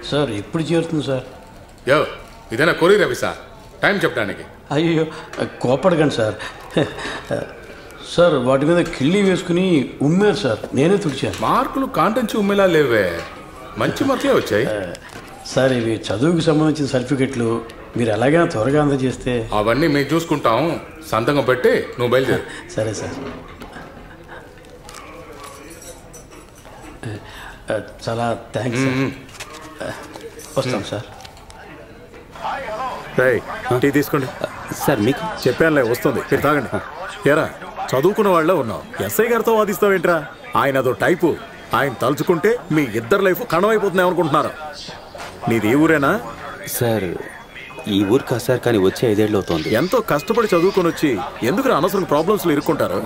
Sir ఎప్పుడు చేరుతుంది sir? యో ఇదేనా కొరియర్ ఆఫీసా? టైం చెప్పడానికి? అయ్యో కోపడకండి సార్. సార్ వాటి మీద కిళ్ళి వేసుకుని ఉమ్మారు సార్, నేనే తుడిచాను. మార్కులు కాంటెంచి ఉమ్మేలా లేవే, మంచి మార్కులే వచ్చాయి. సార్ ఇవి చదువుకి సంబంధించిన సర్టిఫికెట్లు, మీరు ఎలాగైనా త్వరగా అందజేస్తే. అవన్నీ మేము చూసుకుంటాం, సంతకం పెట్టి నువ్వు బయలుదేరు. సరే సార్. చాలా థ్యాంక్స్ సార్. వస్తాం సార్. టీ తీసుకోండి సార్. మీకు చెప్పానులే, వస్తుంది, మీరు తాగండి. ఏరా చదువుకున్న వాళ్ళ ఉన్నావు, ఎస్ఐ గారితో వాదిస్తావేంట్రా? ఆయన అదో టైపు, ఆయన తలుచుకుంటే మీ ఇద్దరు లైఫ్ కణమైపోతున్నాయి అనుకుంటున్నారు. నీది ఈ ఊరేనా? సార్ ఈ ఊరు కాదు సార్, కానీ వచ్చే 5 ఏళ్ళు అవుతుంది. ఎంతో కష్టపడి చదువుకొని వచ్చి ఎందుకు అనవసరం ప్రాబ్లమ్స్లో ఇరుక్కుంటారు?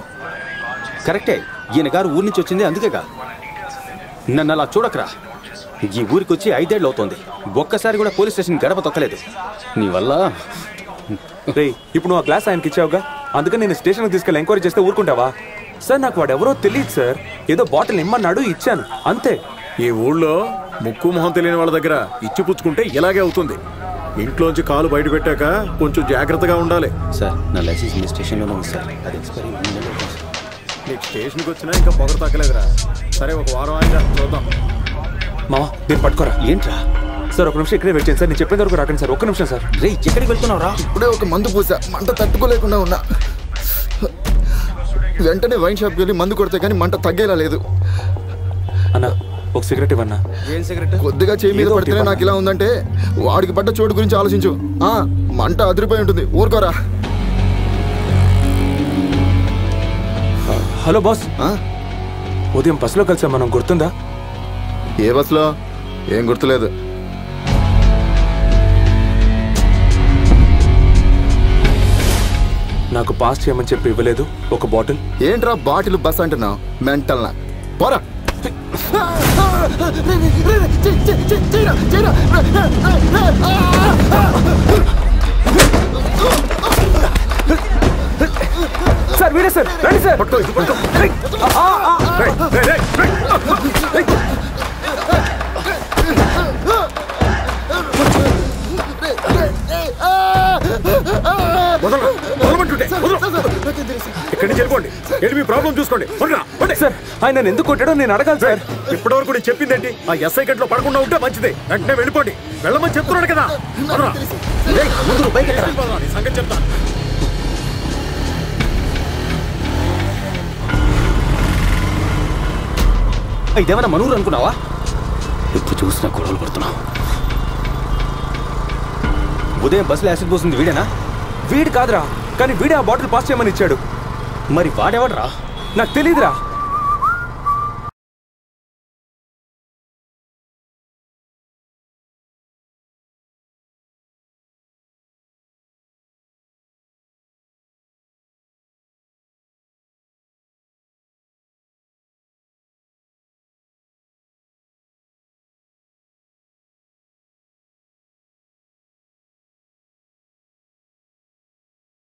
కరెక్టే, ఈయన గారు ఊరి నుంచి వచ్చింది అందుకేగా. నన్ను అలా చూడకరా, ఈ ఊరికి వచ్చి 5 ఏళ్ళు అవుతుంది, ఒక్కసారి కూడా పోలీస్ స్టేషన్ గడప తొక్కలేదు. నీ వల్ల. ఇప్పుడు నువ్వు ఆ గ్లాస్ ఆయనకి ఇచ్చావుగా, అందుకని నేను స్టేషన్కి తీసుకెళ్ళి ఎంక్వైరీ చేస్తే ఊరుకుంటావా? సార్ నాకు వాడు ఎవరో తెలియదు సార్, ఏదో బాటిల్ ఇమ్మన్నాడు, ఇచ్చాను అంతే. ఈ ఊళ్ళో ముక్కు మొహం తెలియని వాళ్ళ దగ్గర ఇచ్చిపుచ్చుకుంటే ఇలాగే అవుతుంది. ఇంట్లోంచి కాలు బయట పెట్టాక కొంచెం జాగ్రత్తగా ఉండాలి. సార్ నా లైసెన్స్ మీ స్టేషన్లోనే ఉంది సార్, అది ఎక్స్పైరీ. నీకు స్టేషన్కి వచ్చినా ఇంకా పొగరు తగ్గలేదురా. సరే ఒక వారం అయినా చూద్దాం. మామ మీరు పట్టుకోరా. ఏంట్రా సార్ ఒక నిమిషం ఇక్కడే వెయిట్ చేయండి సార్, నేను చెప్పేంత వరకు రాకండి సార్. ఒక్క నిమిషం సార్. రే ఎక్కడికి వెళ్తున్నావురా? ఇప్పుడే ఒక మందు పూసా, మంట తట్టుకోలేకుండా ఉన్నా. వెంటనే వైన్ షాప్కి వెళ్ళి మందు కొడితే కానీ మంట తగ్గేలా లేదు. అన్న ఒక సిగరెట్ ఇవ్వన్నా. ఏం సిగరెట్? కొద్దిగా చేయి మీద పడితేనే నాకు ఇలా ఉందంటే వాడికి పడ్డ చోటు గురించి ఆలోచించు. మంట అదిరిపోయి ఉంటుంది, ఊరుకోరా. హలో బాస్, ఉదయం బస్సులో కలిసాం మనం, గుర్తుందా? ఏ బస్సులో? ఏం గుర్తులేదు. నాకు పాస్ చేయమని చెప్పి ఇవ్వలేదు ఒక బాటిల్. ఏంట్రా బాటిల్ బస్ అంటున్నావు? మెంటల్ నా పోరా. సార్ వీడే సార్, రండి సార్. ఇక్కడి నుంచి వెళ్ళిపోండి, వెళ్ళి మీ ప్రాబ్లం చూసుకోండి. సార్ ఆయన ఎందుకు కొట్టాడో నేను అడగాలి సార్. ఇప్పటివరకు నేను చెప్పిందేంటి? ఆ ఎస్ఐ గంటలో పడకుండా ఉంటే మంచిదే. వెంటనే వెళ్ళిపోండి, వెళ్ళమని చెప్తున్నాడు కదా. సంగతి చెప్తా. ఇదేమన్నా మనూరు అనుకున్నావా? ఇప్పుడు చూసినా గొడవలు పడుతున్నావు. ఉదయం బస్సులో యాసిడ్ పోసింది వీడేనా? వీడు కాదురా, కానీ వీడే ఆ బాటిల్ పాస్ చేయమని ఇచ్చాడు. మరి వాడెవడరా? నాకు తెలీదురా.